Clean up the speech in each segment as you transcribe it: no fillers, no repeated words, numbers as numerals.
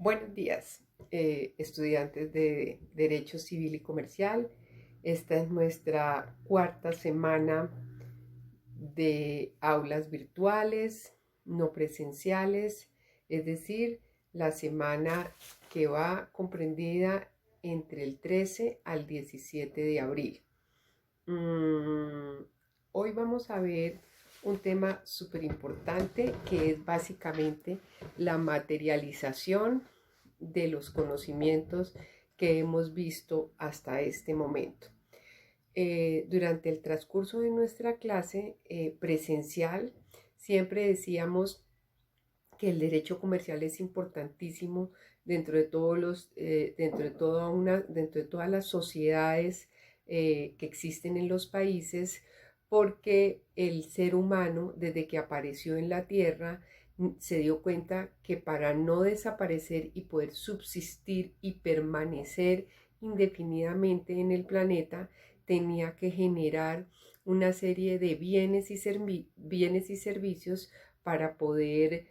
Buenos días, estudiantes de Derecho Civil y Comercial. Esta es nuestra cuarta semana de aulas virtuales, no presenciales, es decir, la semana que va comprendida entre el 13 al 17 de abril. Hoy vamos a ver un tema súper importante que es básicamente la materialización de los conocimientos que hemos visto hasta este momento. Durante el transcurso de nuestra clase presencial, siempre decíamos que el derecho comercial es importantísimo dentro de todas las sociedades que existen en los países, porque el ser humano, desde que apareció en la Tierra, se dio cuenta que para no desaparecer y poder subsistir y permanecer indefinidamente en el planeta, tenía que generar una serie de bienes y servicios para poder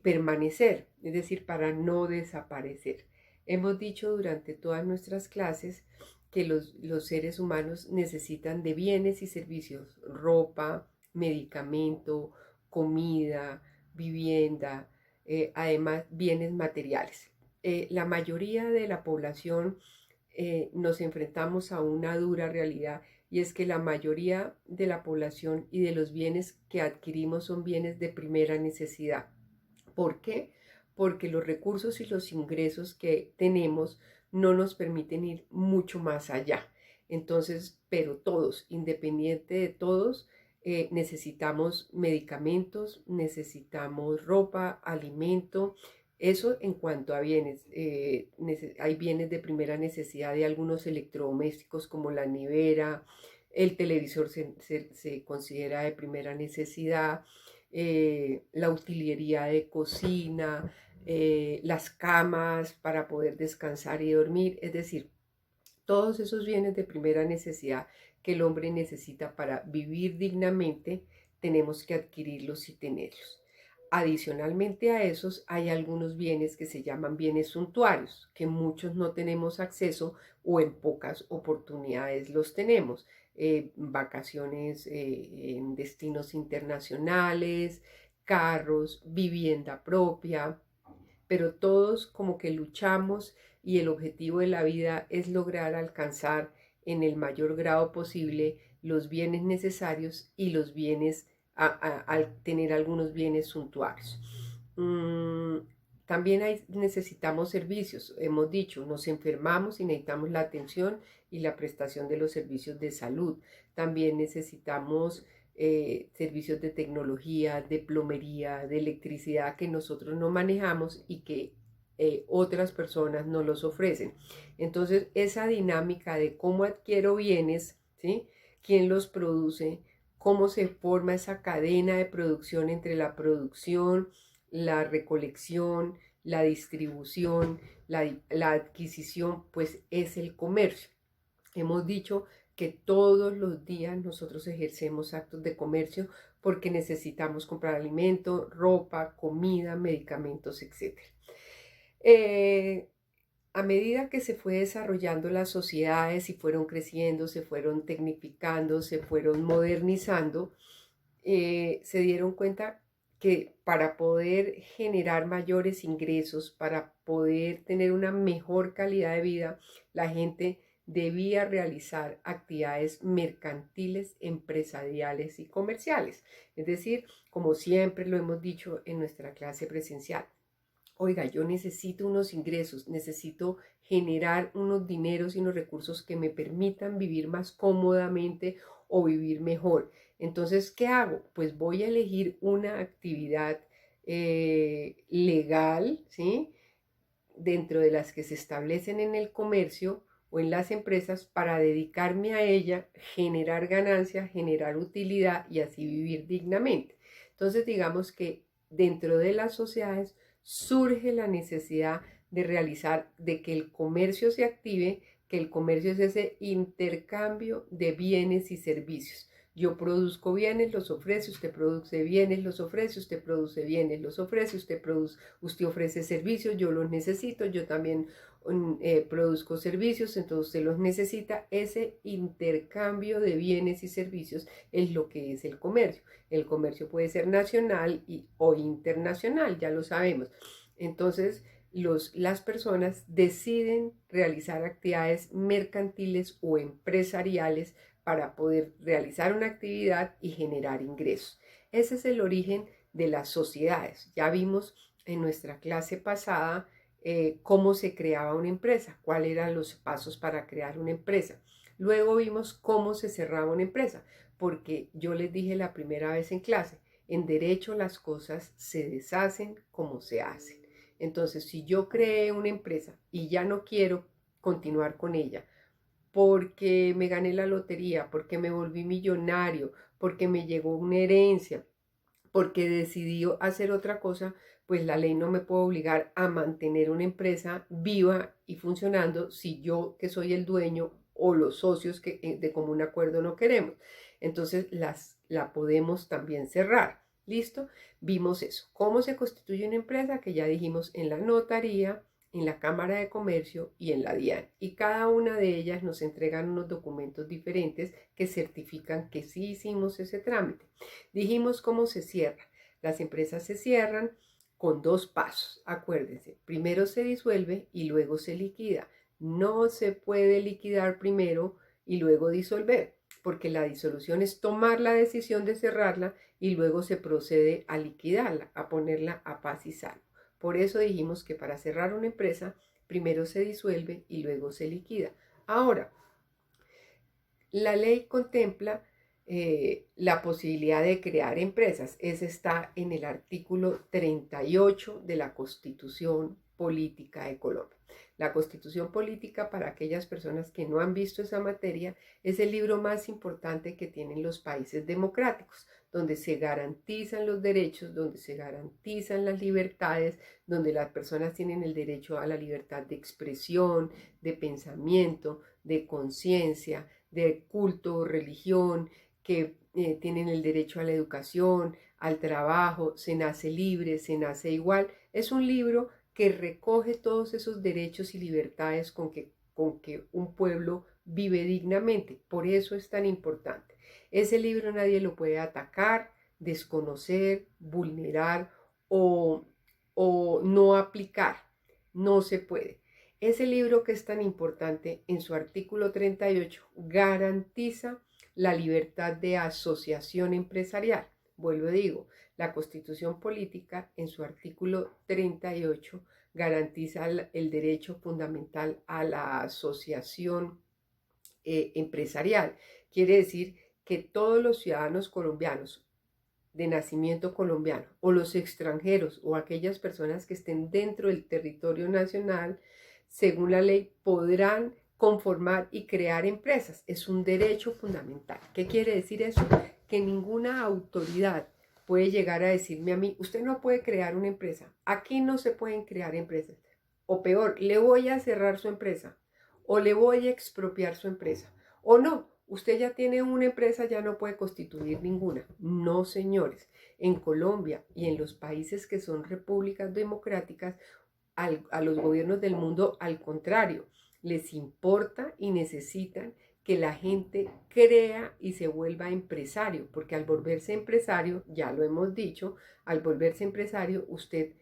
permanecer, es decir, para no desaparecer. Hemos dicho durante todas nuestras clases que los seres humanos necesitan de bienes y servicios, ropa, medicamento, comida, vivienda, además bienes materiales. La mayoría de la población nos enfrentamos a una dura realidad, y es que la mayoría de la población y de los bienes que adquirimos son bienes de primera necesidad. ¿Por qué? Porque los recursos y los ingresos que tenemos no nos permiten ir mucho más allá. Entonces, pero todos, independiente de todos, necesitamos medicamentos, necesitamos ropa, alimento. Eso en cuanto a bienes. Hay bienes de primera necesidad de algunos electrodomésticos como la nevera, el televisor se considera de primera necesidad, la utilería de cocina, las camas para poder descansar y dormir, es decir, todos esos bienes de primera necesidad que el hombre necesita para vivir dignamente, tenemos que adquirirlos y tenerlos. Adicionalmente a esos, hay algunos bienes que se llaman bienes suntuarios, que muchos no tenemos acceso o en pocas oportunidades los tenemos. Vacaciones en destinos internacionales, carros, vivienda propia, pero todos como que luchamos, y el objetivo de la vida es lograr alcanzar en el mayor grado posible los bienes necesarios y los bienes, al tener algunos bienes suntuarios. Mm, También necesitamos servicios, hemos dicho, nos enfermamos y necesitamos la atención y la prestación de los servicios de salud. También necesitamos servicios de tecnología, de plomería, de electricidad que nosotros no manejamos y que otras personas nos los ofrecen. Entonces, esa dinámica de cómo adquiero bienes, ¿sí? ¿Quién los produce? ¿Cómo se forma esa cadena de producción entre la producción, la recolección, la distribución, la adquisición? Pues es el comercio. Hemos dicho que todos los días nosotros ejercemos actos de comercio porque necesitamos comprar alimento, ropa, comida, medicamentos, etc. Eh, a medida que se fue desarrollando las sociedades y fueron creciendo, se fueron tecnificando, se fueron modernizando, se dieron cuenta que para poder generar mayores ingresos, para poder tener una mejor calidad de vida, la gente debía realizar actividades mercantiles, empresariales y comerciales. Es decir, como siempre lo hemos dicho en nuestra clase presencial, oiga, yo necesito unos ingresos, necesito generar unos dineros y unos recursos que me permitan vivir más cómodamente o vivir mejor. Entonces, ¿qué hago? Pues voy a elegir una actividad legal, ¿sí? Dentro de las que se establecen en el comercio o en las empresas, para dedicarme a ella, generar ganancia, generar utilidad y así vivir dignamente. Entonces, digamos que dentro de las sociedades surge la necesidad de realizar, de que el comercio se active, que el comercio es ese intercambio de bienes y servicios. Yo produzco bienes, los ofrece, usted produce bienes, los ofrece, usted produce bienes, los ofrece, usted ofrece servicios, yo los necesito, yo también produzco servicios, entonces usted los necesita. Ese intercambio de bienes y servicios es lo que es el comercio. El comercio puede ser nacional o internacional, ya lo sabemos. Entonces, las personas deciden realizar actividades mercantiles o empresariales para poder realizar una actividad y generar ingresos. Ese es el origen de las sociedades. Ya vimos en nuestra clase pasada cómo se creaba una empresa, cuáles eran los pasos para crear una empresa. Luego vimos cómo se cerraba una empresa, porque yo les dije la primera vez en clase, en derecho las cosas se deshacen como se hacen. Entonces, si yo creé una empresa y ya no quiero continuar con ella, porque me gané la lotería, porque me volví millonario, porque me llegó una herencia, porque decidí hacer otra cosa, pues la ley no me puede obligar a mantener una empresa viva y funcionando si yo, que soy el dueño, o los socios que de común acuerdo no queremos. Entonces la podemos también cerrar. ¿Listo? Vimos eso. ¿Cómo se constituye una empresa? Que ya dijimos en la notaría, en la Cámara de Comercio y en la DIAN. Y cada una de ellas nos entregan unos documentos diferentes que certifican que sí hicimos ese trámite. Dijimos cómo se cierra. Las empresas se cierran con dos pasos. Acuérdense, primero se disuelve y luego se liquida. No se puede liquidar primero y luego disolver, porque la disolución es tomar la decisión de cerrarla y luego se procede a liquidarla, a ponerla a paz y salvo. Por eso dijimos que para cerrar una empresa, primero se disuelve y luego se liquida. Ahora, la ley contempla la posibilidad de crear empresas. Ese está en el artículo 38 de la Constitución Política de Colombia. La Constitución Política, para aquellas personas que no han visto esa materia, es el libro más importante que tienen los países democráticos, donde se garantizan los derechos, donde se garantizan las libertades, donde las personas tienen el derecho a la libertad de expresión, de pensamiento, de conciencia, de culto o religión, que tienen el derecho a la educación, al trabajo, se nace libre, se nace igual. Es un libro que recoge todos esos derechos y libertades con que un pueblo vive dignamente. Por eso es tan importante. Ese libro nadie lo puede atacar, desconocer, vulnerar o no aplicar. No se puede. Ese libro, que es tan importante, en su artículo 38 garantiza la libertad de asociación empresarial. Vuelvo a digo, la Constitución Política en su artículo 38 garantiza el derecho fundamental a la asociación empresarial. Quiere decir que todos los ciudadanos colombianos de nacimiento colombiano o los extranjeros o aquellas personas que estén dentro del territorio nacional, según la ley, podrán conformar y crear empresas. Es un derecho fundamental. ¿Qué quiere decir eso? Que ninguna autoridad puede llegar a decirme a mí, usted no puede crear una empresa. Aquí no se pueden crear empresas. O peor, le voy a cerrar su empresa. O le voy a expropiar su empresa. O no, usted ya tiene una empresa, ya no puede constituir ninguna. No, señores. En Colombia y en los países que son repúblicas democráticas, a los gobiernos del mundo, al contrario, les importa y necesitan que la gente crea y se vuelva empresario, porque al volverse empresario, ya lo hemos dicho, al volverse empresario usted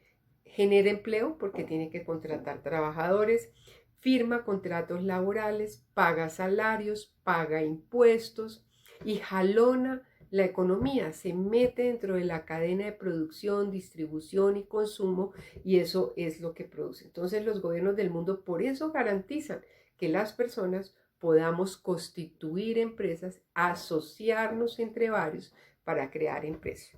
genera empleo porque tiene que contratar trabajadores, firma contratos laborales, paga salarios, paga impuestos y jalona la economía, se mete dentro de la cadena de producción, distribución y consumo, y eso es lo que produce. Entonces los gobiernos del mundo por eso garantizan que las personas podamos constituir empresas, asociarnos entre varios para crear empresas.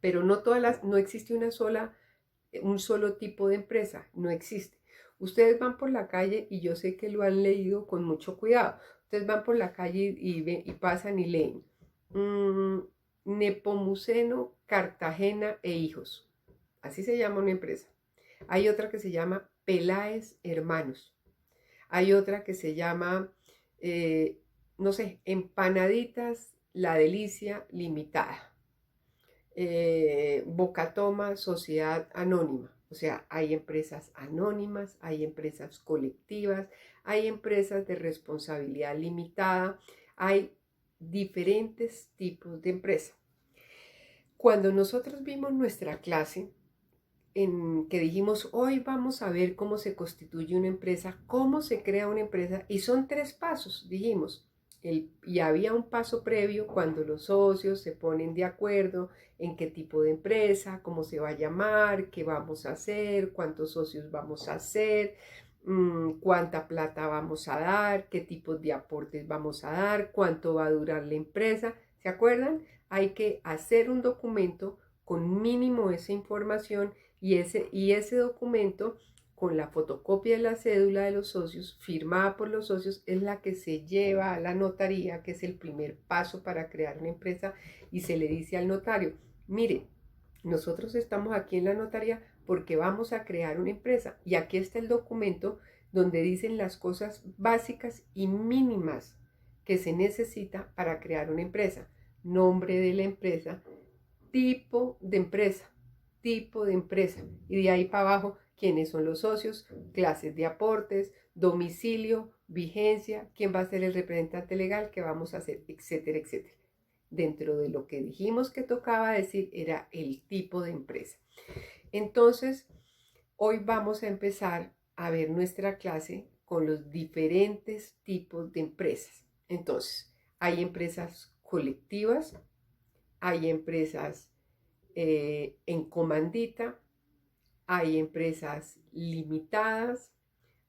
Pero no existe un solo tipo de empresa, no existe. Ustedes van por la calle y yo sé que lo han leído con mucho cuidado. Ustedes van por la calle y pasan y leen. Nepomuceno, Cartagena e Hijos. Así se llama una empresa. Hay otra que se llama Peláez Hermanos. Hay otra que se llama, no sé, Empanaditas La Delicia Limitada, Bocatoma Sociedad Anónima. O sea, hay empresas anónimas, hay empresas colectivas, hay empresas de responsabilidad limitada, hay diferentes tipos de empresas. Cuando nosotros vimos nuestra clase, en que dijimos, hoy vamos a ver cómo se constituye una empresa, cómo se crea una empresa, y son 3 pasos, dijimos. Y había un paso previo cuando los socios se ponen de acuerdo en qué tipo de empresa, cómo se va a llamar, qué vamos a hacer, cuántos socios vamos a hacer, cuánta plata vamos a dar, qué tipos de aportes vamos a dar, cuánto va a durar la empresa. ¿Se acuerdan? Hay que hacer un documento con mínimo esa información y ese documento con la fotocopia de la cédula de los socios, firmada por los socios, es la que se lleva a la notaría, que es el primer paso para crear una empresa, y se le dice al notario, mire, nosotros estamos aquí en la notaría porque vamos a crear una empresa, y aquí está el documento donde dicen las cosas básicas y mínimas que se necesita para crear una empresa. Nombre de la empresa, tipo de empresa, tipo de empresa. Y de ahí para abajo, quiénes son los socios, clases de aportes, domicilio, vigencia, quién va a ser el representante legal, qué vamos a hacer, etcétera, etcétera. Dentro de lo que dijimos que tocaba decir era el tipo de empresa. Entonces, hoy vamos a empezar a ver nuestra clase con los diferentes tipos de empresas. Entonces, hay empresas colectivas, hay empresas en comandita, hay empresas limitadas,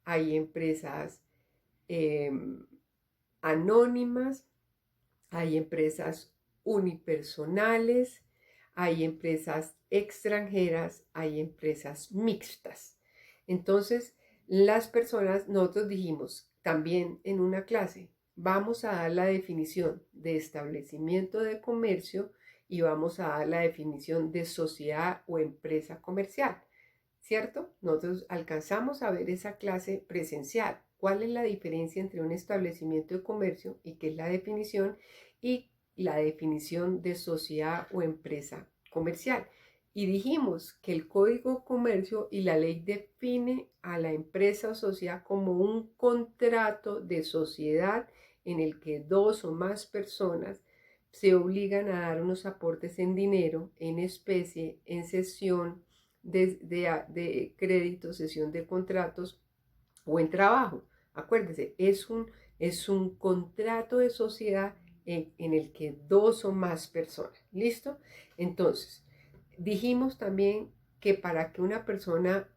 hay empresas eh, anónimas, hay empresas unipersonales, hay empresas extranjeras, hay empresas mixtas. Entonces, las personas, nosotros dijimos también en una clase, vamos a dar la definición de establecimiento de comercio y vamos a dar la definición de sociedad o empresa comercial, ¿cierto? Nosotros alcanzamos a ver esa clase presencial. ¿Cuál es la diferencia entre un establecimiento de comercio y qué es la definición y la definición de sociedad o empresa comercial? Y dijimos que el Código Comercio y la ley define a la empresa o sociedad como un contrato de sociedad en el que 2 o más personas se obligan a dar unos aportes en dinero, en especie, en cesión de crédito, cesión de contratos o en trabajo. Acuérdense, es un contrato de sociedad en el que 2 o más personas. ¿Listo? Entonces, dijimos también que para que una persona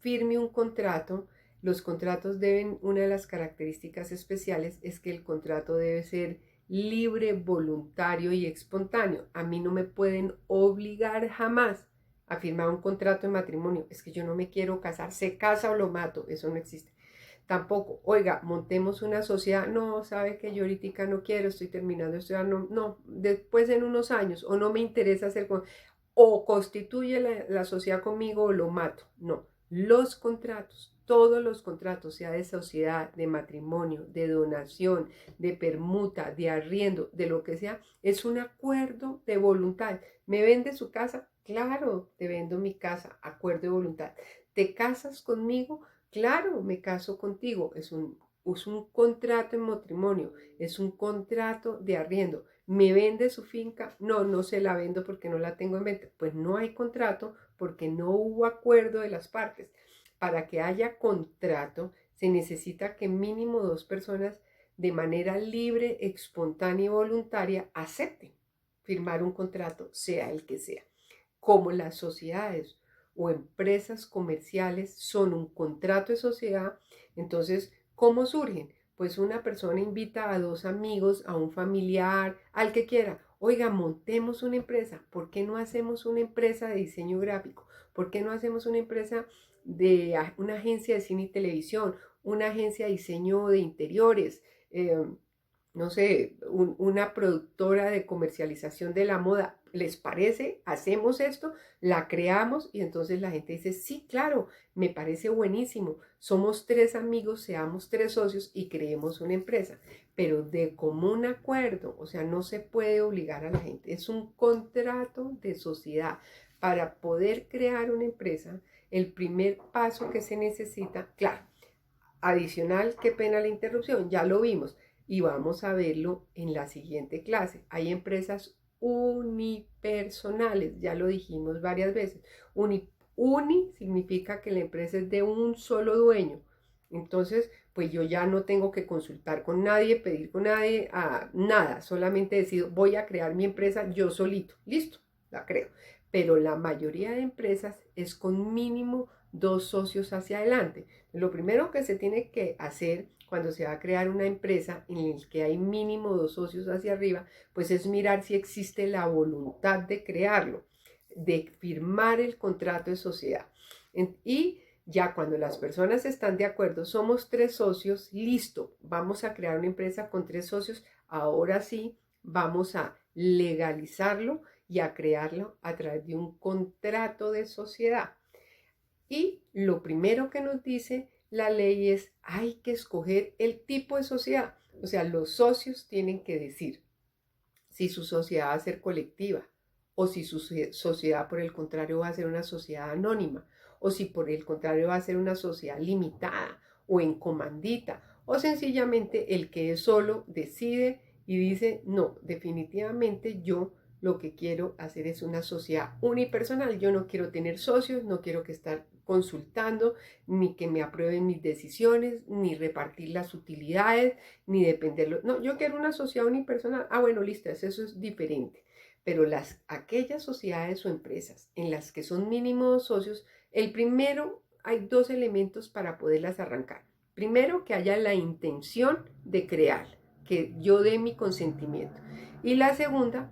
firme un contrato, los contratos deben, una de las características especiales es que el contrato debe ser libre, voluntario y espontáneo. A mí no me pueden obligar jamás a firmar un contrato de matrimonio. Es que yo no me quiero casar, se casa o lo mato, eso no existe. Tampoco, oiga, montemos una sociedad, no, sabe que yo ahorita no quiero, estoy terminando de estudiar, no, no, después en unos años, o no me interesa hacer, o constituye la sociedad conmigo o lo mato. No, los contratos, todos los contratos, sea de sociedad, de matrimonio, de donación, de permuta, de arriendo, de lo que sea, es un acuerdo de voluntad. ¿Me vende su casa? Claro, te vendo mi casa, acuerdo de voluntad. ¿Te casas conmigo? Claro, me caso contigo. Es un contrato en matrimonio, es un contrato de arriendo. ¿Me vende su finca? No, no se la vendo porque no la tengo en venta. Pues no hay contrato porque no hubo acuerdo de las partes. Para que haya contrato se necesita que mínimo 2 personas de manera libre, espontánea y voluntaria acepten firmar un contrato, sea el que sea. Como las sociedades o empresas comerciales son un contrato de sociedad, entonces, ¿cómo surgen? Pues una persona invita a 2 amigos, a un familiar, al que quiera. Oiga, montemos una empresa. ¿Por qué no hacemos una empresa de diseño gráfico? ¿Por qué no hacemos una empresa de una agencia de cine y televisión? Una agencia de diseño de interiores. no sé, una productora de comercialización de la moda. ¿Les parece? Hacemos esto, la creamos y entonces la gente dice, sí, claro, me parece buenísimo. Somos tres amigos, seamos tres socios y creemos una empresa, pero de común acuerdo, o sea, no se puede obligar a la gente. Es un contrato de sociedad. Para poder crear una empresa, el primer paso que se necesita, claro, adicional, qué pena la interrupción, ya lo vimos y vamos a verlo en la siguiente clase. Hay empresas unipersonales, ya lo dijimos varias veces. Uni significa que la empresa es de un solo dueño. Entonces, pues yo ya no tengo que consultar con nadie, pedir con nadie, nada, solamente decido, voy a crear mi empresa yo solito, listo, la creo. Pero la mayoría de empresas es con mínimo dos socios hacia adelante. Lo primero que se tiene que hacer cuando se va a crear una empresa en la que hay mínimo dos socios hacia arriba, pues es mirar si existe la voluntad de crearlo, de firmar el contrato de sociedad. Y ya cuando las personas están de acuerdo, somos tres socios, listo, vamos a crear una empresa con tres socios, ahora sí vamos a legalizarlo y a crearlo a través de un contrato de sociedad. Y lo primero que nos dice la ley es, hay que escoger el tipo de sociedad. O sea, los socios tienen que decir si su sociedad va a ser colectiva o si su sociedad, por el contrario, va a ser una sociedad anónima o si por el contrario va a ser una sociedad limitada o en comandita o sencillamente el que es solo decide y dice, no, definitivamente yo lo que quiero hacer es una sociedad unipersonal. Yo no quiero tener socios, no quiero que estar consultando, ni que me aprueben mis decisiones, ni repartir las utilidades, ni dependerlo. No, yo quiero una sociedad unipersonal. Ah, bueno, listo, eso es diferente. Pero aquellas sociedades o empresas en las que son mínimos socios, el primero, hay dos elementos para poderlas arrancar. Primero, que haya la intención de crear, que yo dé mi consentimiento. Y la segunda,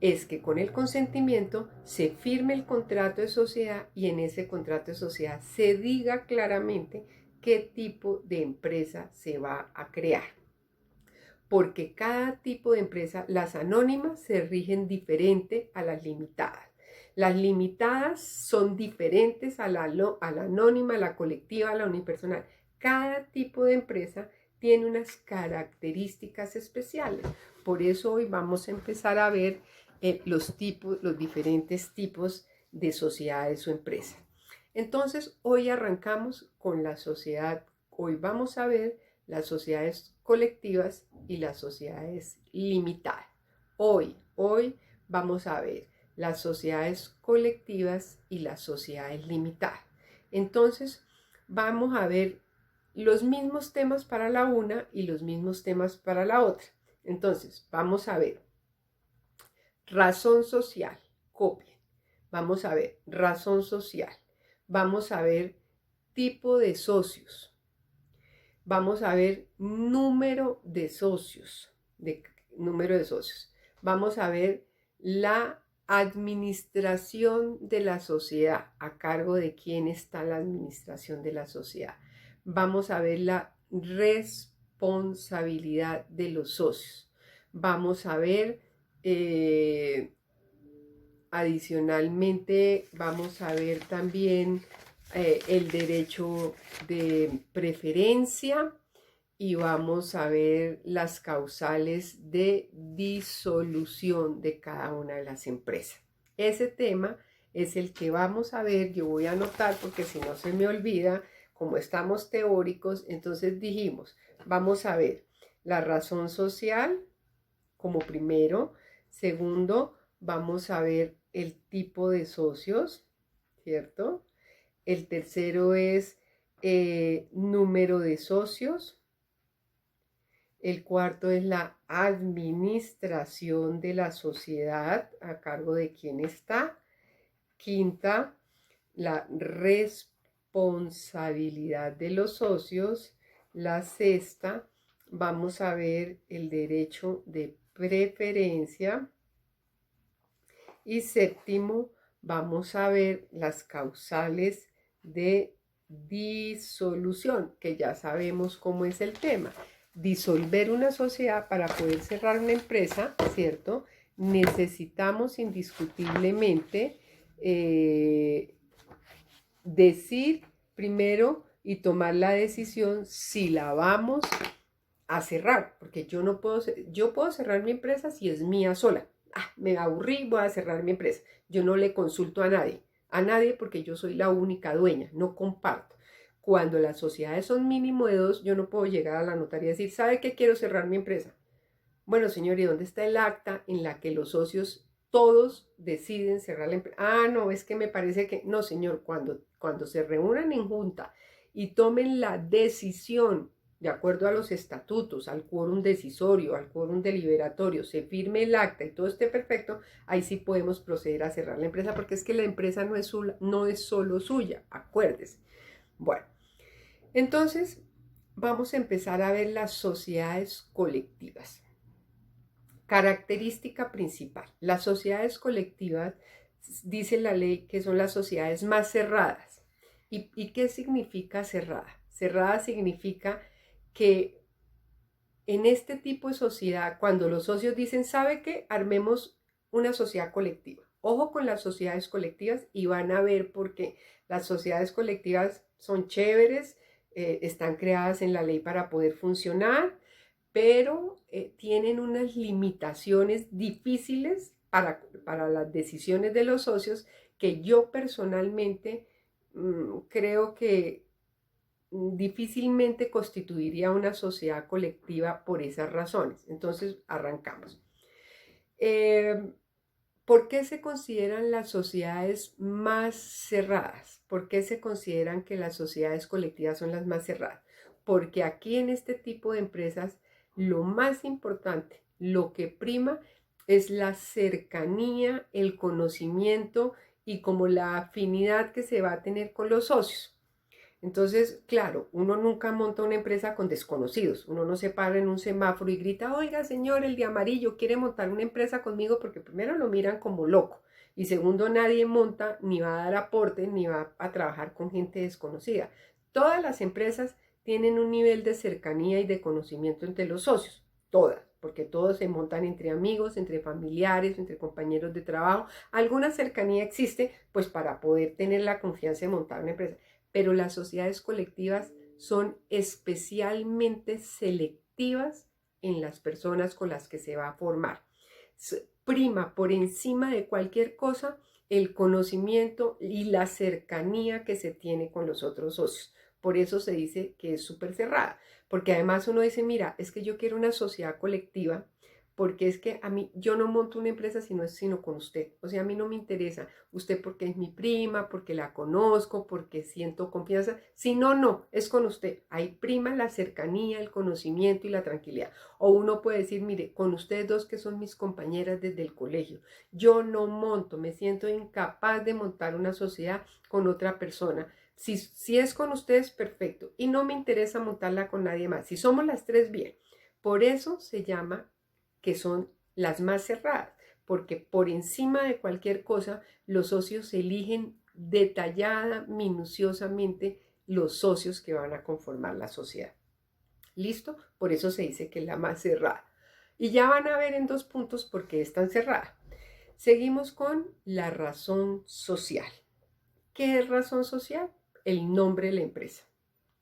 es que con el consentimiento se firme el contrato de sociedad y en ese contrato de sociedad se diga claramente qué tipo de empresa se va a crear. Porque cada tipo de empresa, las anónimas se rigen diferente a las limitadas. Las limitadas son diferentes a la anónima, a la colectiva, a la unipersonal. Cada tipo de empresa tiene unas características especiales. Por eso hoy vamos a empezar a ver los diferentes tipos de sociedades o empresas. Entonces, hoy arrancamos con la sociedad. Hoy vamos a ver las sociedades colectivas y las sociedades limitadas. Hoy vamos a ver las sociedades colectivas y las sociedades limitadas. Entonces, vamos a ver los mismos temas para la una y los mismos temas para la otra. Entonces, vamos a ver razón social, copien. Vamos a ver razón social. Vamos a ver tipo de socios. Vamos a ver número de socios. Vamos a ver la administración de la sociedad, a cargo de quién está la administración de la sociedad. Vamos a ver la responsabilidad de los socios. Vamos a ver, adicionalmente, vamos a ver también el derecho de preferencia y vamos a ver las causales de disolución de cada una de las empresas. Ese tema es el que vamos a ver. Yo voy a anotar porque si no se me olvida, como estamos teóricos, entonces dijimos, vamos a ver la razón social como primero. Segundo, vamos a ver el tipo de socios, ¿cierto? El tercero es número de socios. El cuarto es la administración de la sociedad, a cargo de quién está. Quinta, la responsabilidad de los socios. La sexta, vamos a ver el derecho de preferencia. Y séptimo, vamos a ver las causales de disolución, que ya sabemos cómo es el tema. disolver una sociedad, para poder cerrar una empresa, ¿cierto? Necesitamos indiscutiblemente decir primero y tomar la decisión si la vamos a cerrar, porque yo puedo cerrar mi empresa si es mía sola. Me aburrí, voy a cerrar mi empresa. Yo no le consulto a nadie porque yo soy la única dueña, no comparto. Cuando las sociedades son mínimo de dos, yo no puedo llegar a la notaría y decir, ¿sabe qué? Quiero cerrar mi empresa. Bueno, señor, ¿y dónde está el acta en la que los socios todos deciden cerrar la empresa? No, es que me parece que, no, señor, cuando se reúnan en junta y tomen la decisión de acuerdo a los estatutos, al quórum decisorio, al quórum deliberatorio, se firme el acta y todo esté perfecto, ahí sí podemos proceder a cerrar la empresa, porque es que la empresa no es solo suya, acuérdese. Bueno, entonces vamos a empezar a ver las sociedades colectivas. Característica principal. Las sociedades colectivas, dice la ley, que son las sociedades más cerradas. ¿Y qué significa cerrada? Cerrada significa que en este tipo de sociedad, cuando los socios dicen, ¿sabe qué? Armemos una sociedad colectiva. Ojo con las sociedades colectivas y van a ver por qué. Las sociedades colectivas son chéveres, están creadas en la ley para poder funcionar, pero tienen unas limitaciones difíciles para las decisiones de los socios, que yo personalmente creo que difícilmente constituiría una sociedad colectiva por esas razones. Entonces, arrancamos. Eh, ¿Por qué se consideran las sociedades más cerradas? ¿Por qué se consideran que las sociedades colectivas son las más cerradas? Porque aquí en este tipo de empresas lo más importante, lo que prima, es la cercanía, el conocimiento y como la afinidad que se va a tener con los socios. Entonces, claro, uno nunca monta una empresa con desconocidos. Uno no se para en un semáforo y grita, oiga, señor, el de amarillo quiere montar una empresa conmigo, porque primero lo miran como loco y segundo, nadie monta ni va a dar aporte ni va a trabajar con gente desconocida. Todas las empresas tienen un nivel de cercanía y de conocimiento entre los socios, todas, porque todos se montan entre amigos, entre familiares, entre compañeros de trabajo. Alguna cercanía existe, pues, para poder tener la confianza de montar una empresa, pero las sociedades colectivas son especialmente selectivas en las personas con las que se va a formar. Prima por encima de cualquier cosa el conocimiento y la cercanía que se tiene con los otros socios. Por eso se dice que es súper cerrada, porque además uno dice, mira, es que yo quiero una sociedad colectiva, porque es que a mí, yo no monto una empresa sino con usted. O sea, a mí no me interesa usted porque es mi prima, porque la conozco, porque siento confianza. Si no, no, es con usted. Ahí prima la cercanía, el conocimiento y la tranquilidad. O uno puede decir, mire, con ustedes dos que son mis compañeras desde el colegio, yo no monto, me siento incapaz de montar una sociedad con otra persona. Si es con ustedes, perfecto. Y no me interesa montarla con nadie más. Si somos las tres, bien. Por eso se llama que son las más cerradas, porque por encima de cualquier cosa, los socios eligen detallada, minuciosamente, los socios que van a conformar la sociedad. ¿Listo? Por eso se dice que es la más cerrada. Y ya van a ver en 2 puntos por qué es tan cerrada. Seguimos con la razón social. ¿Qué es razón social? El nombre de la empresa.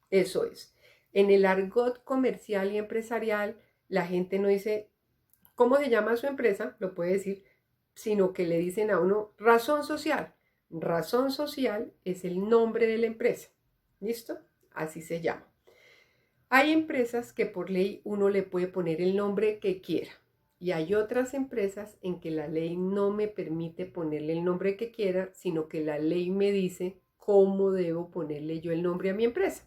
Eso es. En el argot comercial y empresarial, la gente no dice cómo se llama su empresa, lo puede decir, sino que le dicen a uno razón social. Razón social es el nombre de la empresa. ¿Listo? Así se llama. Hay empresas que por ley uno le puede poner el nombre que quiera. Y hay otras empresas en que la ley no me permite ponerle el nombre que quiera, sino que la ley me dice cómo debo ponerle yo el nombre a mi empresa.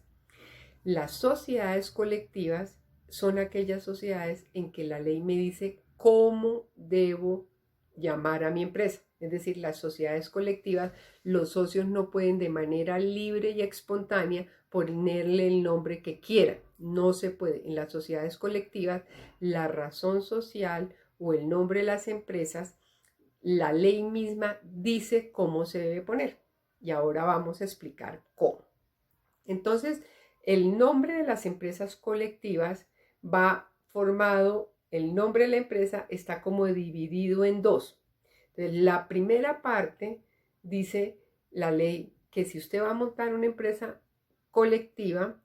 Las sociedades colectivas son aquellas sociedades en que la ley me dice cómo debo llamar a mi empresa. Es decir, las sociedades colectivas, los socios no pueden de manera libre y espontánea ponerle el nombre que quieran. No se puede. En las sociedades colectivas, la razón social o el nombre de las empresas, la ley misma dice cómo se debe poner. Y ahora vamos a explicar cómo. Entonces, el nombre de las empresas colectivas va formado, el nombre de la empresa está como dividido en dos. Entonces, la primera parte dice la ley que si usted va a montar una empresa colectiva,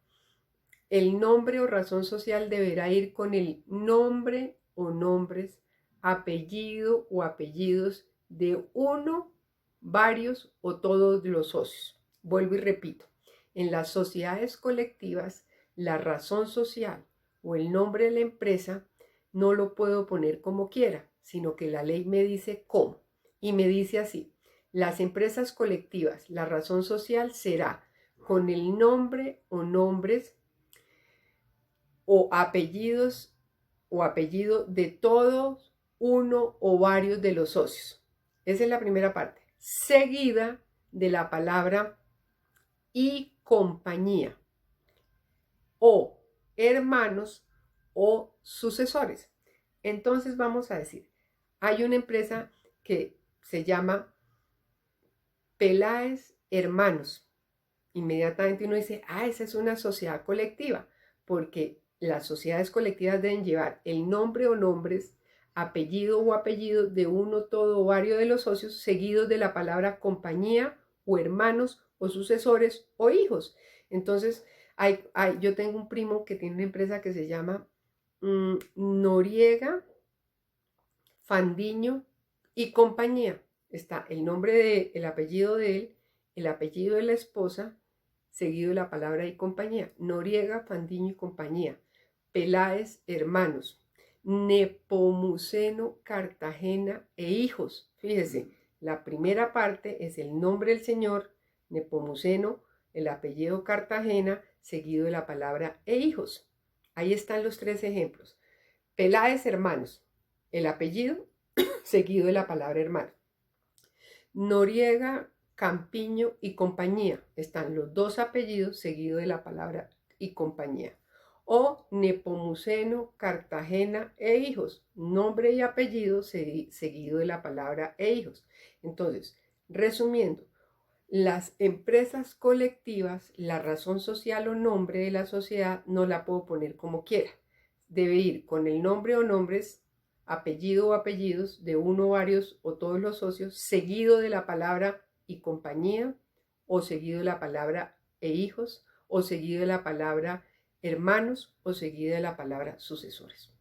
el nombre o razón social deberá ir con el nombre o nombres, apellido o apellidos de uno, varios o todos los socios. Vuelvo y repito, en las sociedades colectivas, la razón social o el nombre de la empresa no lo puedo poner como quiera, sino que la ley me dice cómo. Y me dice así, las empresas colectivas, la razón social será con el nombre o nombres o apellidos o apellido de todos, uno o varios de los socios. Esa es la primera parte. Seguida de la palabra y compañía o hermanos o sucesores. Entonces vamos a decir, hay una empresa que se llama Peláez Hermanos. Inmediatamente uno dice, esa es una sociedad colectiva, porque las sociedades colectivas deben llevar el nombre o nombres, apellido o apellido de uno, todo o varios de los socios, seguidos de la palabra compañía o hermanos o sucesores o hijos. Entonces, yo tengo un primo que tiene una empresa que se llama Noriega, Fandiño y compañía. Está el nombre el apellido de él, el apellido de la esposa, seguido de la palabra y compañía. Noriega, Fandiño y compañía. Peláez, hermanos. Nepomuceno, Cartagena e hijos. Fíjese, la primera parte es el nombre del señor, Nepomuceno, el apellido Cartagena, seguido de la palabra e hijos. Ahí están los tres ejemplos. Peláez, hermanos, el apellido, seguido de la palabra hermano. Noriega, Campiño y compañía. Están los dos apellidos seguidos de la palabra y compañía. O Nepomuceno, Cartagena e hijos. Nombre y apellido seguido de la palabra e hijos. Entonces, resumiendo, las empresas colectivas, la razón social o nombre de la sociedad no la puedo poner como quiera. Debe ir con el nombre o nombres, apellido o apellidos de uno, varios o todos los socios, seguido de la palabra y compañía, o seguido de la palabra e hijos, o seguido de la palabra hermanos, o seguido de la palabra sucesores.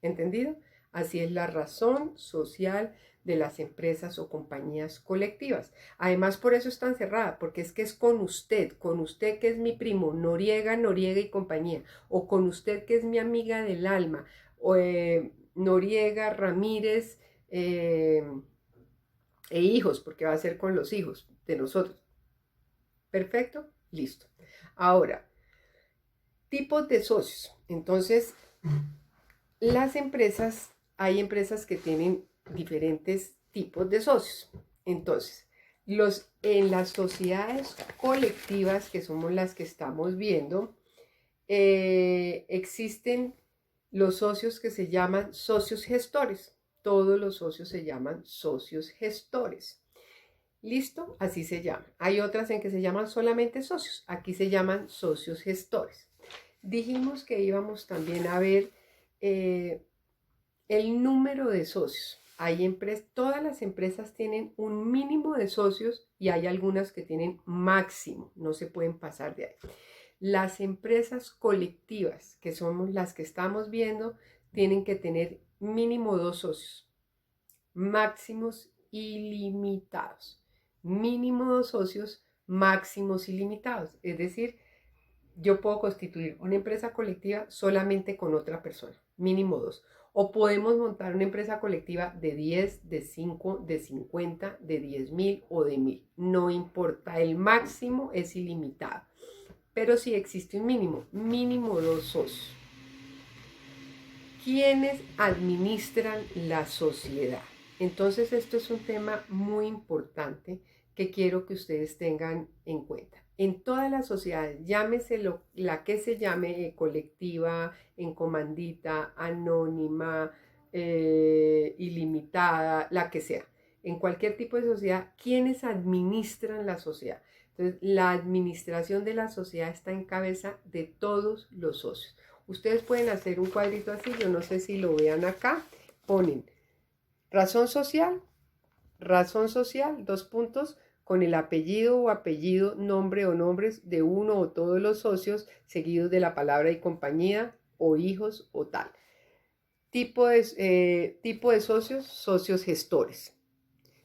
¿Entendido? Así es la razón social de las empresas o compañías colectivas. Además, por eso es tan cerrada, porque es que es con usted que es mi primo, Noriega, Noriega y compañía, o con usted que es mi amiga del alma, o, Noriega, Ramírez e hijos, porque va a ser con los hijos de nosotros. ¿Perfecto? Listo. Ahora, tipos de socios. Entonces, las empresas, hay empresas que tienen diferentes tipos de socios. Entonces, en las sociedades colectivas, que somos las que estamos viendo, existen los socios que se llaman socios gestores. Todos los socios se llaman socios gestores. ¿Listo? Así se llaman. Hay otras en que se llaman solamente socios. Aquí se llaman socios gestores. Dijimos que íbamos también a ver el número de socios. Todas las empresas tienen un mínimo de socios y hay algunas que tienen máximo, no se pueden pasar de ahí. Las empresas colectivas, que somos las que estamos viendo, tienen que tener mínimo 2 socios, máximos ilimitados. Mínimo 2 socios, máximos ilimitados. Es decir, yo puedo constituir una empresa colectiva solamente con otra persona, mínimo 2. O podemos montar una empresa colectiva de 10, de 5, de 50, de 10,000 o de 1,000. No importa, el máximo es ilimitado. Pero sí existe un mínimo 2 socios. ¿Quiénes administran la sociedad? Entonces esto es un tema muy importante que quiero que ustedes tengan en cuenta. En todas las sociedades, llámese la que se llame, colectiva, en comandita, anónima, ilimitada, la que sea. En cualquier tipo de sociedad, ¿quiénes administran la sociedad? Entonces, la administración de la sociedad está en cabeza de todos los socios. Ustedes pueden hacer un cuadrito así, yo no sé si lo vean acá, ponen razón social, dos puntos, con el apellido o apellido, nombre o nombres de uno o todos los socios, seguidos de la palabra y compañía, o hijos o tal. Tipo de socios, socios gestores.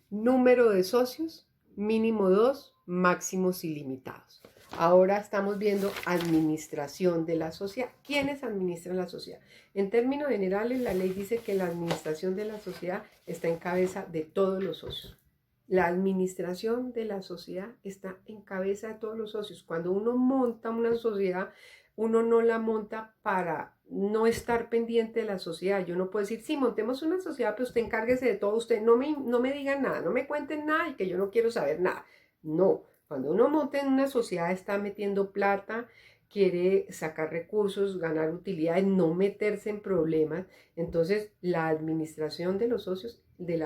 Número de socios, mínimo 2, máximos ilimitados. Ahora estamos viendo administración de la sociedad. ¿Quiénes administran la sociedad? En términos generales, la ley dice que la administración de la sociedad está en cabeza de todos los socios. La administración de la sociedad está en cabeza de todos los socios. Cuando uno monta una sociedad, uno no la monta para no estar pendiente de la sociedad. Yo no puedo decir, sí, montemos una sociedad, pero usted encárguese de todo, usted no me digan nada, no me cuenten nada y que yo no quiero saber nada. No, cuando uno monta en una sociedad está metiendo plata, quiere sacar recursos, ganar utilidades, no meterse en problemas. Entonces, la administración de los socios, de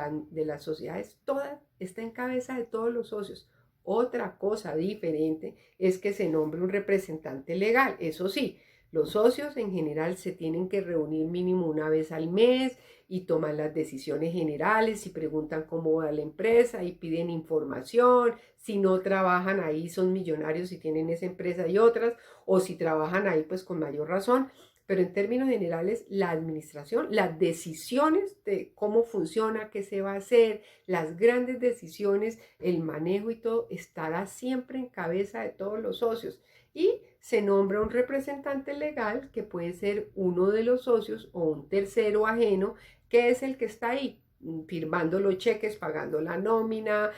las sociedades, toda está en cabeza de todos los socios. Otra cosa diferente es que se nombre un representante legal. Eso sí, los socios en general se tienen que reunir mínimo una vez al mes y toman las decisiones generales y preguntan cómo va la empresa y piden información. Si no trabajan ahí son millonarios y tienen esa empresa y otras, o si trabajan ahí pues con mayor razón. Pero en términos generales, la administración, las decisiones de cómo funciona, qué se va a hacer, las grandes decisiones, el manejo y todo, estará siempre en cabeza de todos los socios. Y se nombra un representante legal que puede ser uno de los socios o un tercero ajeno, que es el que está ahí firmando los cheques, pagando la nómina,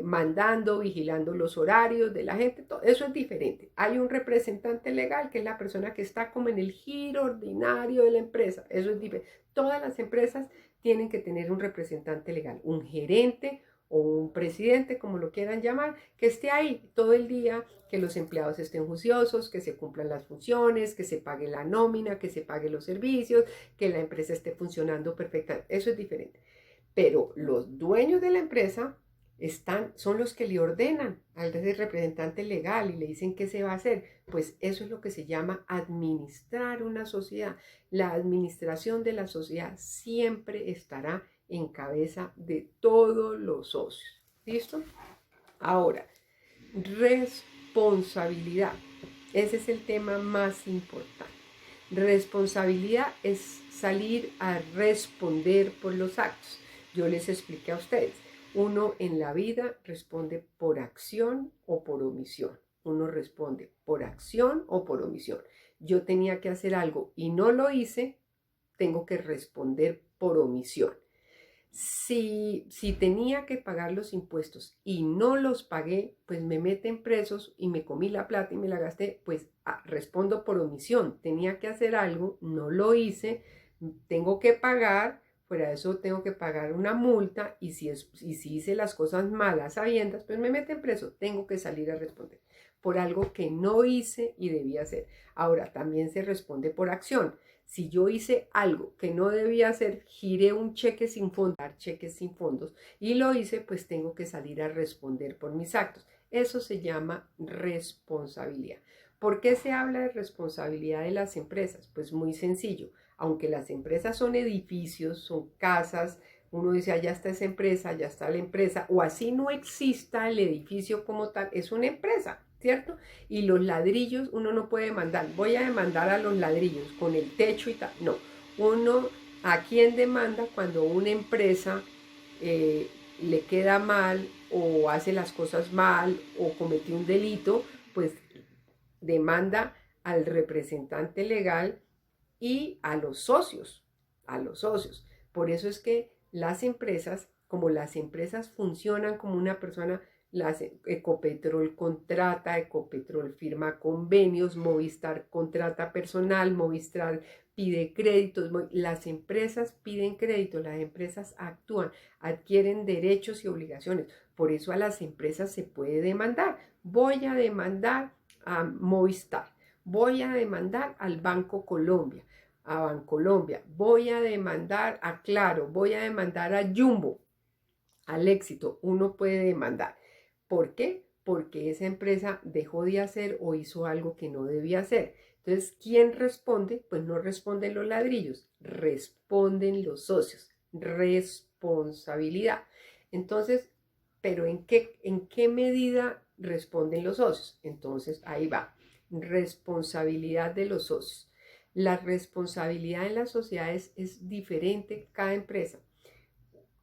mandando, vigilando los horarios de la gente, todo eso es diferente. Hay un representante legal que es la persona que está como en el giro ordinario de la empresa, eso es diferente. Todas las empresas tienen que tener un representante legal, un gerente o un presidente, como lo quieran llamar, que esté ahí todo el día, que los empleados estén juiciosos, que se cumplan las funciones, que se pague la nómina, que se pague los servicios, que la empresa esté funcionando perfectamente. Eso es diferente. Pero los dueños de la empresa son los que le ordenan al representante legal y le dicen qué se va a hacer. Pues eso es lo que se llama administrar una sociedad. La administración de la sociedad siempre estará en cabeza de todos los socios. ¿Listo? Ahora, responsabilidad. Ese es el tema más importante. Responsabilidad es salir a responder por los actos. Yo les expliqué a ustedes. Uno en la vida responde por acción o por omisión. Uno responde por acción o por omisión. Yo tenía que hacer algo y no lo hice, tengo que responder por omisión. Si tenía que pagar los impuestos y no los pagué, pues me meten presos y me comí la plata y me la gasté, pues respondo por omisión. Tenía que hacer algo, no lo hice, tengo que pagar, fuera de eso tengo que pagar una multa y si hice las cosas malas sabiendas, pues me meten preso, tengo que salir a responder por algo que no hice y debía hacer. Ahora, también se responde por acción. Si yo hice algo que no debía hacer, giré un cheque sin fondos, cheques sin fondos, y lo hice, pues tengo que salir a responder por mis actos. Eso se llama responsabilidad. ¿Por qué se habla de responsabilidad de las empresas? Pues muy sencillo. Aunque las empresas son edificios, son casas, uno dice, allá está esa empresa, allá está la empresa, o así no exista el edificio como tal, es una empresa, ¿cierto? Y los ladrillos, uno no puede demandar, voy a demandar a los ladrillos con el techo y tal, no. Uno, ¿a quién demanda cuando una empresa le queda mal o hace las cosas mal o cometió un delito? Pues demanda al representante legal y a los socios, a los socios. Por eso es que las empresas, como las empresas funcionan como una persona, Ecopetrol contrata, Ecopetrol firma convenios, Movistar contrata personal, Movistar pide créditos, las empresas piden crédito, las empresas actúan, adquieren derechos y obligaciones. Por eso a las empresas se puede demandar. Voy a demandar a Movistar, voy a demandar al Banco Colombia, a Bancolombia, voy a demandar a Claro, voy a demandar a Jumbo, al Éxito, uno puede demandar. ¿Por qué? Porque esa empresa dejó de hacer o hizo algo que no debía hacer. Entonces, ¿quién responde? Pues no responden los ladrillos, responden los socios. Responsabilidad. Entonces, ¿pero en qué medida responden los socios? Entonces, ahí va. Responsabilidad de los socios. La responsabilidad en las sociedades es diferente cada empresa.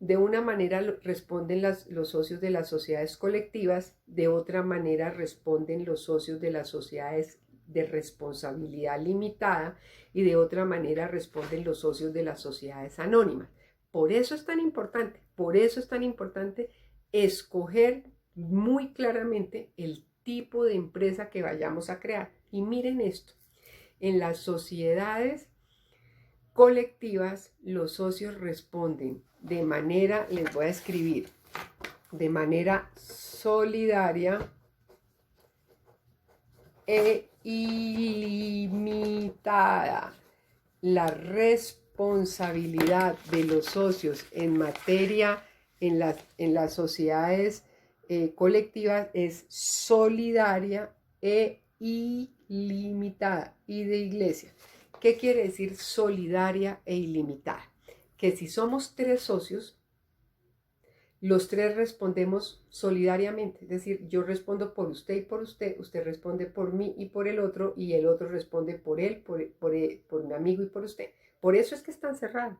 De una manera responden los socios de las sociedades colectivas, de otra manera responden los socios de las sociedades de responsabilidad limitada y de otra manera responden los socios de las sociedades anónimas. Por eso es tan importante, por eso es tan importante escoger muy claramente el tipo de empresa que vayamos a crear. Y miren esto, en las sociedades colectivas, los socios responden de manera, les voy a escribir, de manera solidaria e ilimitada. La responsabilidad de los socios en materia, en las sociedades colectivas es solidaria e ilimitada. Y de iglesia. ¿Qué quiere decir solidaria e ilimitada? Que si somos 3 socios, los 3 respondemos solidariamente, es decir, yo respondo por usted y por usted, usted responde por mí y por el otro, y el otro responde por él, por mi amigo y por usted. Por eso es que están cerradas,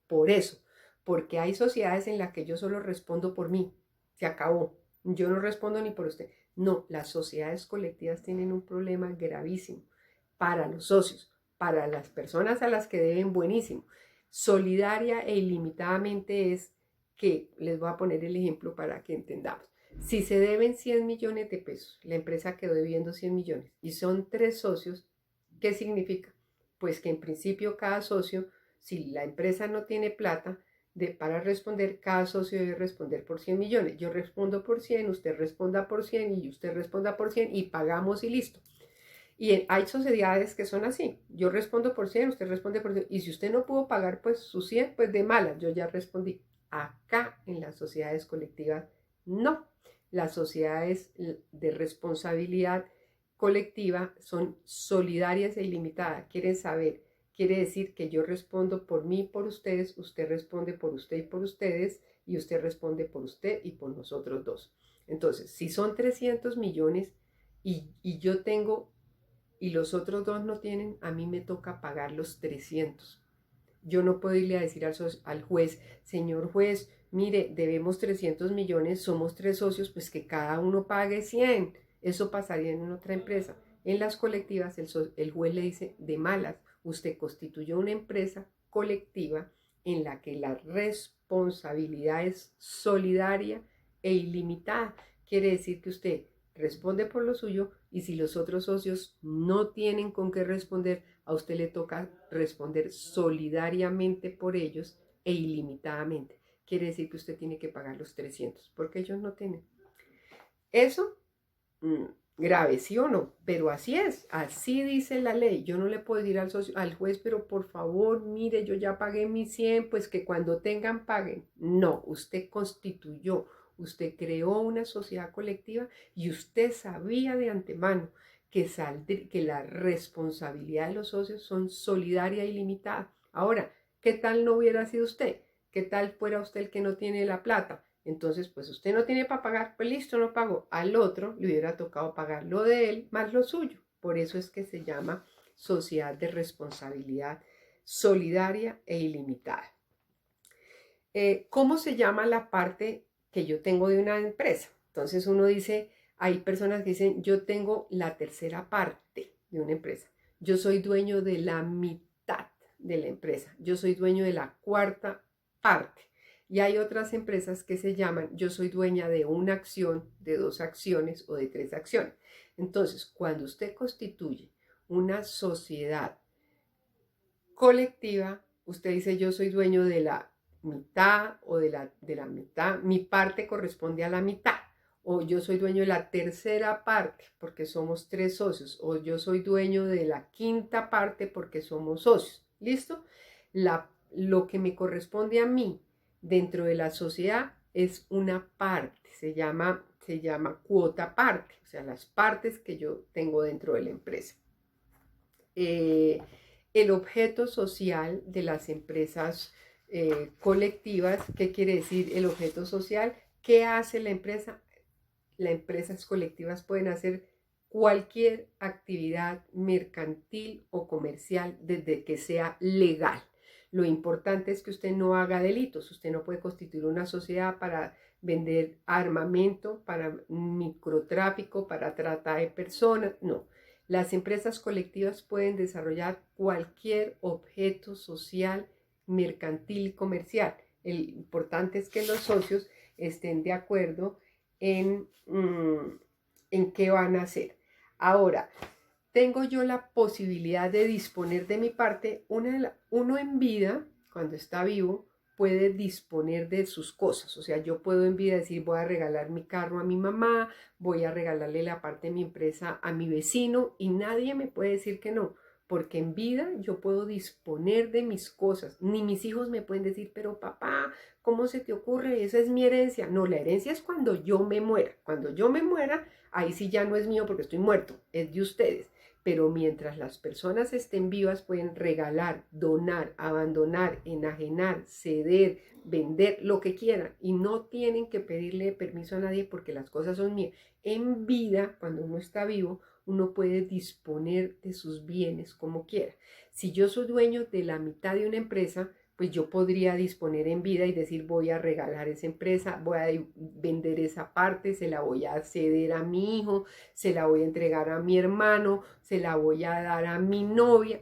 por eso, porque hay sociedades en las que yo solo respondo por mí, se acabó, yo no respondo ni por usted. No, las sociedades colectivas tienen un problema gravísimo para los socios, para las personas a las que deben, buenísimo. Solidaria e ilimitadamente es que, les voy a poner el ejemplo para que entendamos. Si se deben 100 millones de pesos, la empresa quedó debiendo 100 millones y son 3 socios, ¿qué significa? Pues que en principio cada socio, si la empresa no tiene plata, para responder, cada socio debe responder por 100 millones. Yo respondo por 100, usted responda por 100 y usted responda por 100 y pagamos y listo. Y hay sociedades que son así. Yo respondo por 100, usted responde por 100. Y si usted no pudo pagar pues sus 100, pues de mala, yo ya respondí. Acá en las sociedades colectivas, no. Las sociedades de responsabilidad colectiva son solidarias e ilimitadas. Quieren saber, quiere decir que yo respondo por mí y por ustedes, usted responde por usted y por ustedes, y usted responde por usted y por nosotros dos. Entonces, si son 300 millones y yo tengo y los otros 2 no tienen, a mí me toca pagar los 300. Yo no puedo irle a decir al juez, señor juez, mire, debemos 300 millones, somos 3 socios, pues que cada uno pague 100. Eso pasaría en otra empresa. En las colectivas, el juez le dice, de malas, usted constituyó una empresa colectiva en la que la responsabilidad es solidaria e ilimitada. Quiere decir que usted responde por lo suyo y si los otros socios no tienen con qué responder, a usted le toca responder solidariamente por ellos e ilimitadamente. Quiere decir que usted tiene que pagar los 300 porque ellos no tienen. Eso, grave, ¿sí o no? Pero así es, así dice la ley. Yo no le puedo decir al juez, pero por favor, mire, yo ya pagué mis 100, pues que cuando tengan paguen. No, usted constituyó, usted creó una sociedad colectiva y usted sabía de antemano que la responsabilidad de los socios son solidaria y limitada. Ahora, ¿qué tal no hubiera sido usted? ¿Qué tal fuera usted el que no tiene la plata? Entonces, pues usted no tiene para pagar, pues listo, no pagó. Al otro le hubiera tocado pagar lo de él más lo suyo. Por eso es que se llama sociedad de responsabilidad solidaria e ilimitada. ¿Cómo se llama la parte que yo tengo de una empresa? Entonces uno dice, hay personas que dicen, yo tengo la tercera parte de una empresa. Yo soy dueño de la mitad de la empresa. Yo soy dueño de la cuarta parte. Y hay otras empresas que se llaman, yo soy dueña de una acción, de 2 acciones o de 3 acciones. Entonces, cuando usted constituye una sociedad colectiva, usted dice, yo soy dueño de la mitad o de la mitad, mi parte corresponde a la mitad. O yo soy dueño de la tercera parte porque somos 3 socios. O yo soy dueño de la quinta parte porque somos socios. ¿Listo? Lo que me corresponde a mí dentro de la sociedad es una parte, se llama cuota parte, o sea, las partes que yo tengo dentro de la empresa. eh, el objeto social de las empresas colectivas. ¿Qué quiere decir el objeto social? ¿Qué hace la empresa? Las empresas colectivas pueden hacer cualquier actividad mercantil o comercial desde que sea legal. Lo importante es que usted no haga delitos. Usted no puede constituir una sociedad para vender armamento, para microtráfico, para trata de personas. No. Las empresas colectivas pueden desarrollar cualquier objeto social, mercantil y comercial. Lo importante es que los socios estén de acuerdo en qué van a hacer. Ahora, tengo yo la posibilidad de disponer de mi parte. Uno en vida, cuando está vivo, puede disponer de sus cosas. O sea, yo puedo en vida decir, voy a regalar mi carro a mi mamá, voy a regalarle la parte de mi empresa a mi vecino, y nadie me puede decir que no, porque en vida yo puedo disponer de mis cosas. Ni mis hijos me pueden decir, pero papá, ¿cómo se te ocurre? Esa es mi herencia. No, la herencia es cuando yo me muera. Cuando yo me muera, ahí sí ya no es mío porque estoy muerto, es de ustedes. Pero mientras las personas estén vivas, pueden regalar, donar, abandonar, enajenar, ceder, vender, lo que quieran, y no tienen que pedirle permiso a nadie porque las cosas son mías. En vida, cuando uno está vivo, uno puede disponer de sus bienes como quiera. Si yo soy dueño de la mitad de una empresa, pues yo podría disponer en vida y decir, voy a regalar esa empresa, voy a vender esa parte, se la voy a ceder a mi hijo, se la voy a entregar a mi hermano, se la voy a dar a mi novia,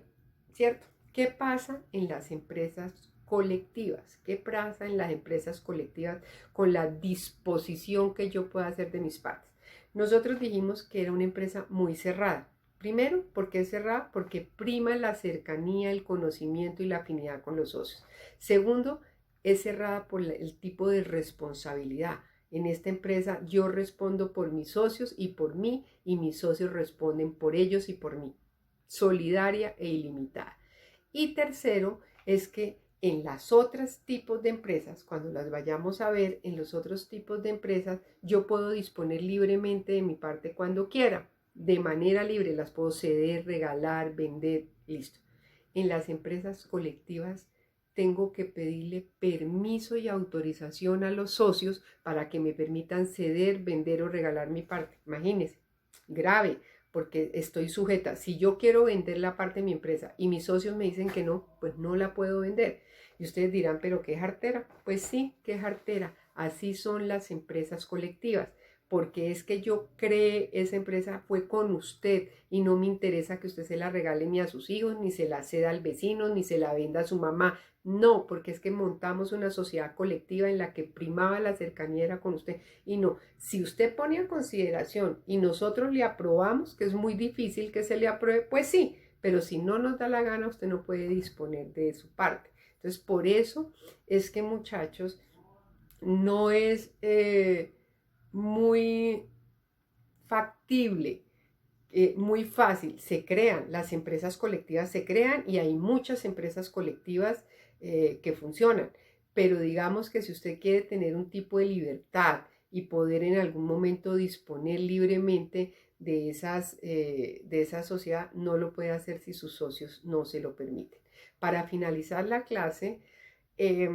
¿cierto? ¿Qué pasa en las empresas colectivas? ¿Qué pasa en las empresas colectivas con la disposición que yo pueda hacer de mis partes? Nosotros dijimos que era una empresa muy cerrada. Primero, ¿por qué es cerrada? Porque prima la cercanía, el conocimiento y la afinidad con los socios. Segundo, es cerrada por el tipo de responsabilidad. En esta empresa yo respondo por mis socios y por mí, y mis socios responden por ellos y por mí. Solidaria e ilimitada. Y tercero, es que en las otras tipos de empresas, cuando las vayamos a ver, en los otros tipos de empresas, yo puedo disponer libremente de mi parte cuando quiera. De manera libre las puedo ceder, regalar, vender, listo. En las empresas colectivas tengo que pedirle permiso y autorización a los socios para que me permitan ceder, vender o regalar mi parte. Imagínense, grave, porque estoy sujeta. Si yo quiero vender la parte de mi empresa y mis socios me dicen que no, pues no la puedo vender. Y ustedes dirán, ¿pero qué jartera? Pues sí, qué jartera. Así son las empresas colectivas, porque es que yo creé esa empresa fue con usted, y no me interesa que usted se la regale ni a sus hijos, ni se la ceda al vecino, ni se la venda a su mamá. No, porque es que montamos una sociedad colectiva en la que primaba la cercanía era con usted. Y no, si usted pone a consideración y nosotros le aprobamos, que es muy difícil que se le apruebe, pues sí, pero si no nos da la gana, usted no puede disponer de su parte. Entonces, por eso es que, muchachos, no es muy factible, muy fácil. Se crean, las empresas colectivas se crean, y hay muchas empresas colectivas que funcionan. Pero digamos que si usted quiere tener un tipo de libertad y poder en algún momento disponer libremente de esa sociedad, no lo puede hacer si sus socios no se lo permiten. Para finalizar la clase, eh,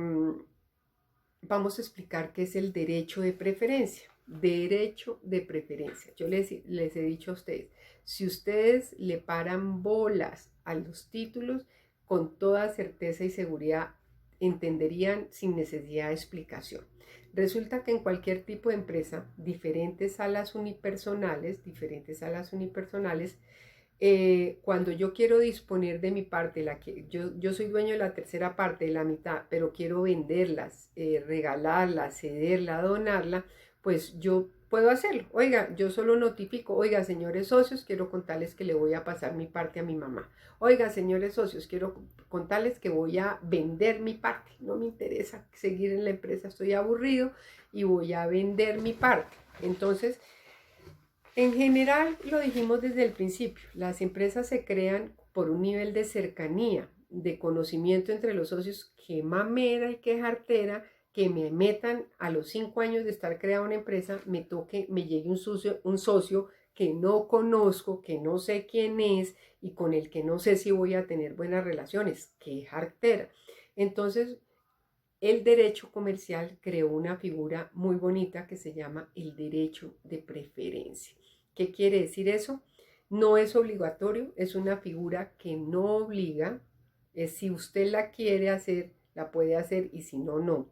vamos a explicar qué es el derecho de preferencia. Derecho de preferencia. Yo les he dicho a ustedes, si ustedes le paran bolas a los títulos, con toda certeza y seguridad entenderían sin necesidad de explicación. Resulta que en cualquier tipo de empresa, diferentes a las unipersonales, cuando yo quiero disponer de mi parte, yo soy dueño de la tercera parte, de la mitad, pero quiero venderlas, regalarla, cederla, donarla, pues yo puedo hacerlo. Oiga, yo solo notifico, oiga, señores socios, quiero contarles que le voy a pasar mi parte a mi mamá. Oiga, señores socios, quiero contarles que voy a vender mi parte. No me interesa seguir en la empresa, estoy aburrido y voy a vender mi parte. Entonces, en general, lo dijimos desde el principio, las empresas se crean por un nivel de cercanía, de conocimiento entre los socios. Qué mamera y qué jartera que me metan a los 5 años de estar creada una empresa, me llegue un socio que no conozco, que no sé quién es y con el que no sé si voy a tener buenas relaciones. ¡Qué jartera! Entonces, el derecho comercial creó una figura muy bonita que se llama el derecho de preferencia. ¿Qué quiere decir eso? No es obligatorio, es una figura que no obliga. Si usted la quiere hacer, la puede hacer y si no, no.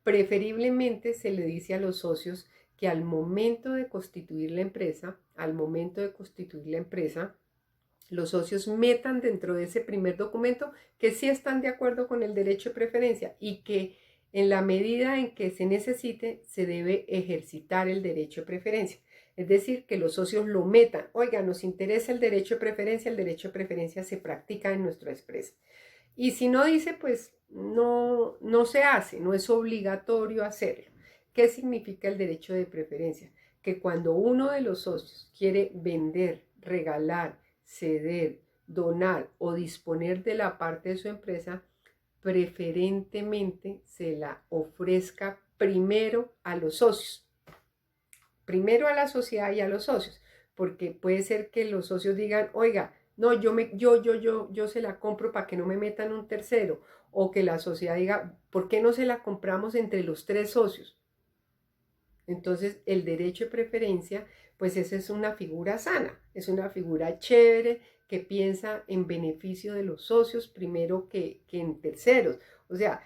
Preferiblemente se le dice a los socios que al momento de constituir la empresa, los socios metan dentro de ese primer documento que sí están de acuerdo con el derecho de preferencia y que en la medida en que se necesite se debe ejercitar el derecho de preferencia. Es decir, que los socios lo metan. Oiga, nos interesa el derecho de preferencia se practica en nuestra empresa. Y si no dice, pues no se hace, no es obligatorio hacerlo. ¿Qué significa el derecho de preferencia? Que cuando uno de los socios quiere vender, regalar, ceder, donar o disponer de la parte de su empresa, preferentemente se la ofrezca primero a los socios, primero a la sociedad y a los socios, porque puede ser que los socios digan, oiga, no, yo se la compro para que no me metan un tercero, o que la sociedad diga, ¿por qué no se la compramos entre los tres socios? Entonces, el derecho de preferencia, pues esa es una figura sana, es una figura chévere que piensa en beneficio de los socios primero que en terceros. O sea,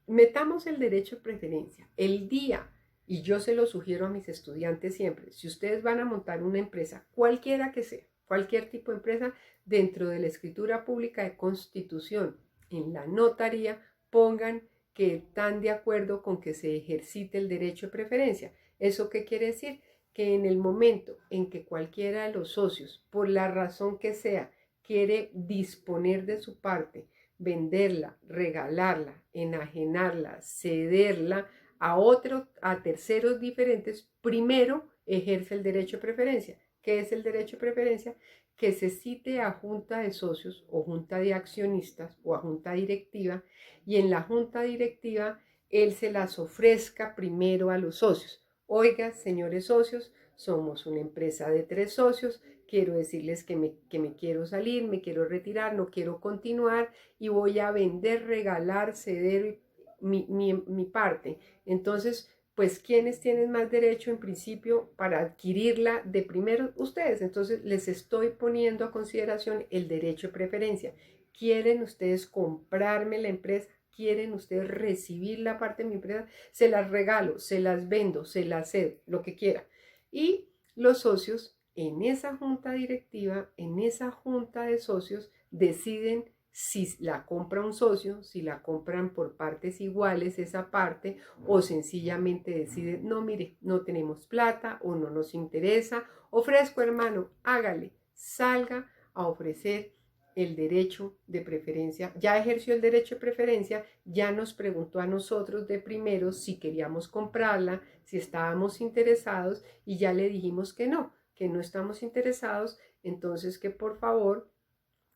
metamos el derecho de preferencia. El día, y yo se lo sugiero a mis estudiantes siempre, si ustedes van a montar una empresa, cualquiera que sea, cualquier tipo de empresa, dentro de la escritura pública de constitución, en la notaría, pongan que están de acuerdo con que se ejercite el derecho de preferencia. ¿Eso qué quiere decir? Que en el momento en que cualquiera de los socios, por la razón que sea, quiere disponer de su parte, venderla, regalarla, enajenarla, cederla a terceros diferentes, primero ejerce el derecho de preferencia. ¿Qué es el derecho de preferencia? Que se cite a junta de socios o junta de accionistas o a junta directiva y en la junta directiva él se las ofrezca primero a los socios. Oiga, señores socios, somos una empresa de 3 socios, quiero decirles que me quiero salir, me quiero retirar, no quiero continuar y voy a vender, regalar, ceder mi parte. Entonces, pues, ¿quiénes tienen más derecho en principio para adquirirla de primero? Ustedes. Entonces, les estoy poniendo a consideración el derecho de preferencia. ¿Quieren ustedes comprarme la empresa? ¿Quieren ustedes recibir la parte de mi empresa? Se las regalo, se las vendo, se las cedo, lo que quiera. Y los socios en esa junta directiva, en esa junta de socios, deciden si la compra un socio, si la compran por partes iguales esa parte, o sencillamente deciden, no, mire, no tenemos plata o no nos interesa, ofrezco hermano, hágale, salga a ofrecer el derecho de preferencia, ya ejerció el derecho de preferencia, ya nos preguntó a nosotros de primero si queríamos comprarla, si estábamos interesados y ya le dijimos que no estamos interesados, entonces que por favor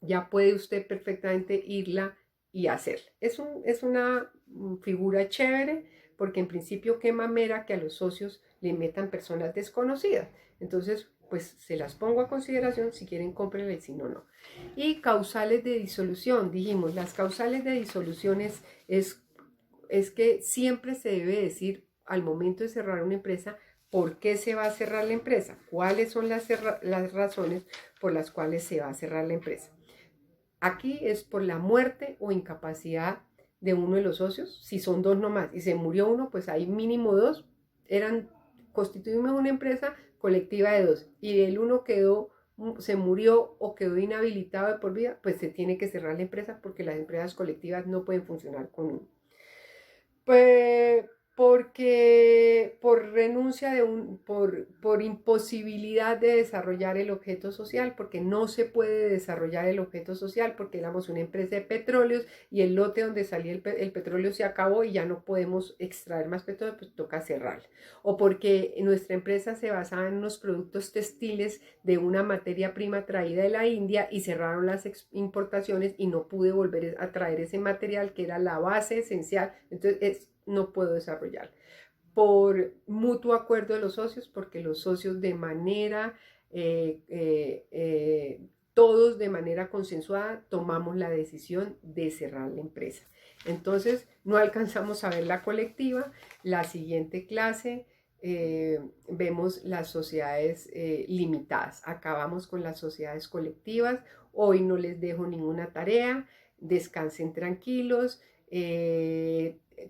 ya puede usted perfectamente irla y hacerla. Es una figura chévere porque en principio qué mamera que a los socios le metan personas desconocidas. Entonces, pues se las pongo a consideración, si quieren cómprenla y si no, no. Y causales de disolución, dijimos, las causales de disolución es que siempre se debe decir al momento de cerrar una empresa por qué se va a cerrar la empresa, cuáles son las razones por las cuales se va a cerrar la empresa. Aquí es por la muerte o incapacidad de uno de los socios, si son dos nomás y se murió uno, pues hay mínimo dos, constituimos una empresa colectiva de dos y el uno se murió o quedó inhabilitado de por vida, pues se tiene que cerrar la empresa porque las empresas colectivas no pueden funcionar con uno. Pues porque por renuncia por imposibilidad de desarrollar el objeto social, porque no se puede desarrollar el objeto social, porque éramos una empresa de petróleos y el lote donde salía el petróleo se acabó y ya no podemos extraer más petróleo, pues toca cerrar. O porque nuestra empresa se basaba en unos productos textiles de una materia prima traída de la India y cerraron las importaciones y no pude volver a traer ese material que era la base esencial. Entonces, no puedo desarrollar. Por mutuo acuerdo de los socios, porque los socios de manera todos de manera consensuada tomamos la decisión de cerrar la empresa. Entonces, no alcanzamos a ver la colectiva. La siguiente clase vemos las sociedades limitadas. Acabamos con las sociedades colectivas. Hoy no les dejo ninguna tarea. Descansen tranquilos.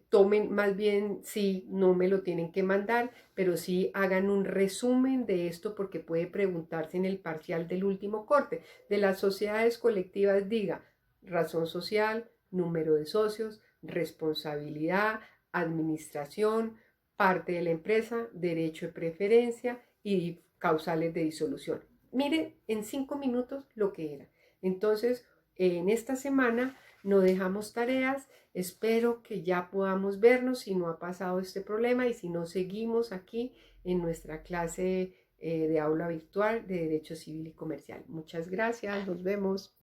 Tomen más bien, sí, no me lo tienen que mandar, pero sí hagan un resumen de esto porque puede preguntarse en el parcial del último corte. De las sociedades colectivas diga razón social, número de socios, responsabilidad, administración, parte de la empresa, derecho de preferencia y causales de disolución. Mire en 5 minutos lo que era. Entonces, en esta semana no dejamos tareas. Espero que ya podamos vernos si no ha pasado este problema y si no seguimos aquí en nuestra clase de aula virtual de Derecho Civil y Comercial. Muchas gracias, nos vemos.